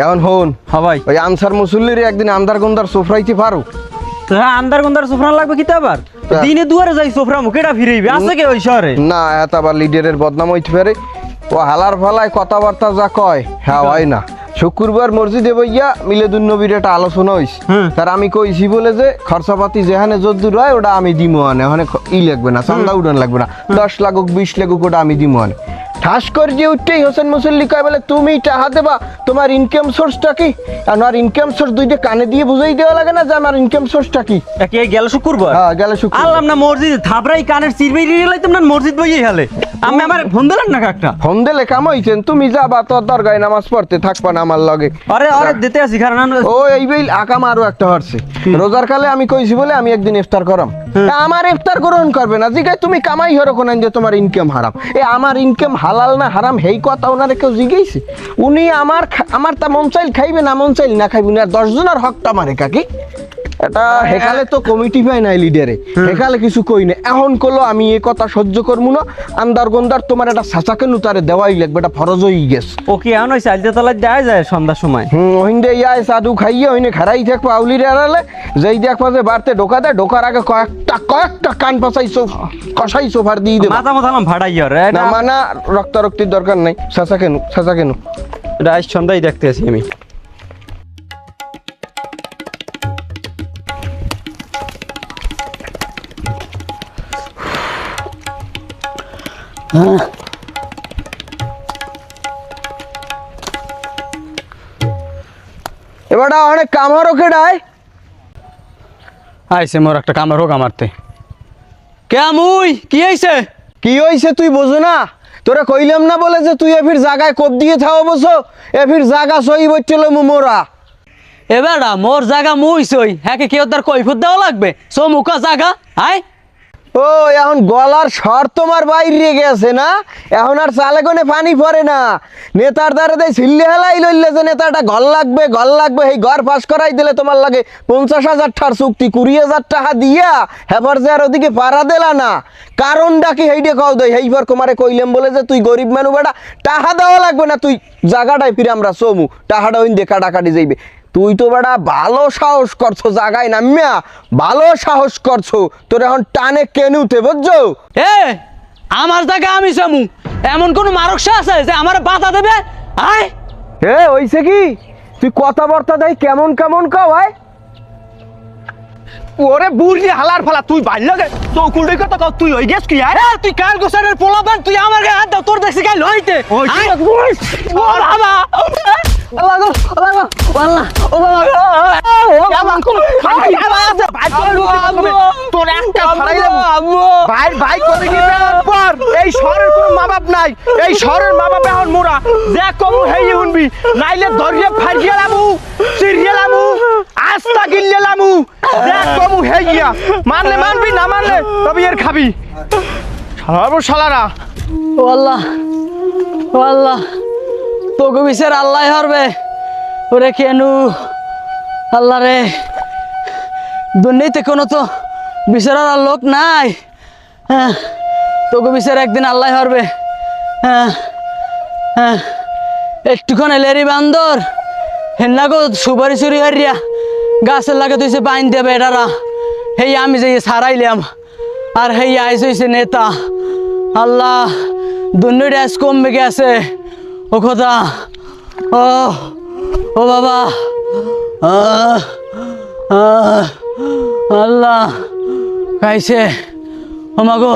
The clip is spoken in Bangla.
এখন হন হ্যাঁ ভাই ওই আনসার মুসল্লির একদিন আমদার গন্দার সোফরাইতে পারো হ্যাঁ আন্দার গন্দার সোফরা লাগবে কিতা আবার দিনে দুয়ারে যাই সোফরা মুখেটা ফিরাইবে আছে কে ওই শহরে না এত আবার লিডারের বদনাম হইতে পারে ও হালার ফালায় কথাবার্তা যা কয় হ্যাঁ হয় না শুক্রবার মসজিদে বইয়া মিলাদুন নবীর একটা আলোচনা হইছে তার আমি কইছি বলে যে খরচাপাতি যেখানে যদ্দুর হয় ওটা আমি দিমো আনে ওখানে লাগবে না চান্দা উড়ান লাগবে না 10 লাখ 20 লাখ ওটা আমি দিমো আনে ঠাস করে যে উঠতেই হোসেন মুসল্লি কয় বলে তুমি টাকা দেবা তোমার ইনকাম সোর্সটা কি আমার ইনকাম সোর্স দুইটা কানে দিয়ে বুঝাই দেওয়া লাগে না যে আমার ইনকাম সোর্সটা কি একে গেল শুক্রবার হ্যাঁ গেলে শুক্রবার আল্লাহ না মসজিদ থাবরাই কানের চিরবেই লাইতাম না মসজিদ বইয়ে হেলে আমি আমার ফোন দিলেন না কাকটা ফোন দিলে কাম হইছেন তুমি যাবা তোর দরগায় নামাজ পড়তে থাকবা না আমার লগে আরে আরে দিতে আসি কারণ ও এই বেল আকাম আরো একটা হচ্ছে রোজার কালে আমি কইছি বলে আমি একদিন ইফতার করাম আমার ইফতার গ্রহণ করবে না জিগাই তুমি কামাই হরো কোন যে তোমার ইনকাম হারাম এ আমার ইনকাম হালাল না হারাম হেই কথা ওনারে কেউ জিগাইছে উনি আমার তা মন চাইল খাইবে না মন চাইল না খাইবে না 10 জনের হকটা মারে কাকি এটা হেকালে তো কমিটি পাই নাই লিডারে হেকালে কিছু কই না এখন কলো আমি এই কথা সহ্য করবো না আন্দার গন্দার তোমার একটা সাচাকে নুতারে দেওয়াই লাগবে এটা ফরজ হয়ে গেছে ওকে এখন ওই চালতে তলায় দেওয়া যায় সন্ধ্যার সময় ওহিন্দে ইয়ায় সাধু খাইয়ে ওইনে খারাই থাকবো আউলিরে আড়ালে যেই দেখবো যে বাড়তে ঢোকা দেয় ঢোকার আগে কয়েকটা কান পাশাইছো কষাইছো ভার দিয়ে দেবো মাথা মাথা ভাড়াই রে না মানা রক্তারক্তির দরকার নাই সাচা কেন এটা আজ সন্ধ্যায় দেখতে আসি আমি এবার অনেক কামারও কেডায় আইছে মোর একটা কামার হোক আমারতে কেমুই কি হইছে কি হইছে তুই বোঝো না তোরা কইলাম না বলে যে তুই এফির জায়গায় কোপ দিয়ে থাও বসো এফির জায়গা সই বইছিল মোরা এবারা মোর জায়গা মুইছই হ্যাঁ কেউ তার কৈফত দেওয়া লাগবে সো মুখা জায়গা হাই ও এখন গলার স্বর তোমার বাইরে গেছে না এখন আর চালে কোনে পানি পড়ে না নেতার দ্বারা দেয় ছিল্লে হেলাই লইলে যে নেতাটা ঘর লাগবে এই ঘর ফাঁস করাই দিলে তোমার লাগে 50,000 টাকার চুক্তি 20,000 টাকা দিয়া হেবার যে আর ওদিকে পাড়া দিলা না কারণটা কি হেইডে কও দেয় হেইবার কুমারে কইলাম বলে যে তুই গরিব মানুষ বেটা টাকা দেওয়া লাগবে না তুই জায়গাটাই ফিরে আমরা চমু টাকাটা ওই দেখা কাটি যাইবে তুই তো বেটা ভালো সাহস করছো জায়গায় নামিয়া ভালো সাহস করছো তোর এখন টানে কেনুতে বুঝছো এ আমার জায়গা আমি চামু এমন কোন মারকসা আছে যে আমার বাধা দেবে আয় এ হইছে কি তুই কথাবার্তা দেয় কেমন কাও হয় ওরে বুড়ি হালার ফালা তুই বাইর লাগে তো কুলডি কথা কও তুই হই গেছ কি আয় তুই কাল গোসারের পোলাবান তুই আমার গায়ে হাত দাও তোর দেখছি গায় লইতে ও বাবা আল্লাহ ও বাবা তোর একটা ফাড়াই দেব ভাই করে কি পর এই শহরের কোনো মা-বাপ নাই এই শহরের মা-বাপ এখন মোরা যে কমু হেই শুনবি নাইলে ধরিয়ে ফাড়িয়ে লামু চিরিয়ে লামু আস্তা গিল্লে লামু যে কমু হেইয়া মানলে মানবি না মানলে তবে এর খাবি শালারা ও আল্লাহ তোকে বিচার আল্লাহ হরবে ওরে কেনু আল্লাহ রে দুর্নীতি কোনো তো বিচারার লোক নাই হ্যাঁ তোকে বিচার একদিন আল্লাহ হরবে হ্যাঁ হ্যাঁ একটুখানি লেরি বান্দর হেন্না গো সুপারি চুরি হারিয়া গাছের লাগে তুইছে বাইন দেবে এটারা হেই আমি যাই সারাইলাম আর হেই আইস হইছে নেতা আল্লাহ দুর্নীতি আজ কমবে গেছে ও খোদা ও বাবা আল্লাহ খাইছে ও মাগো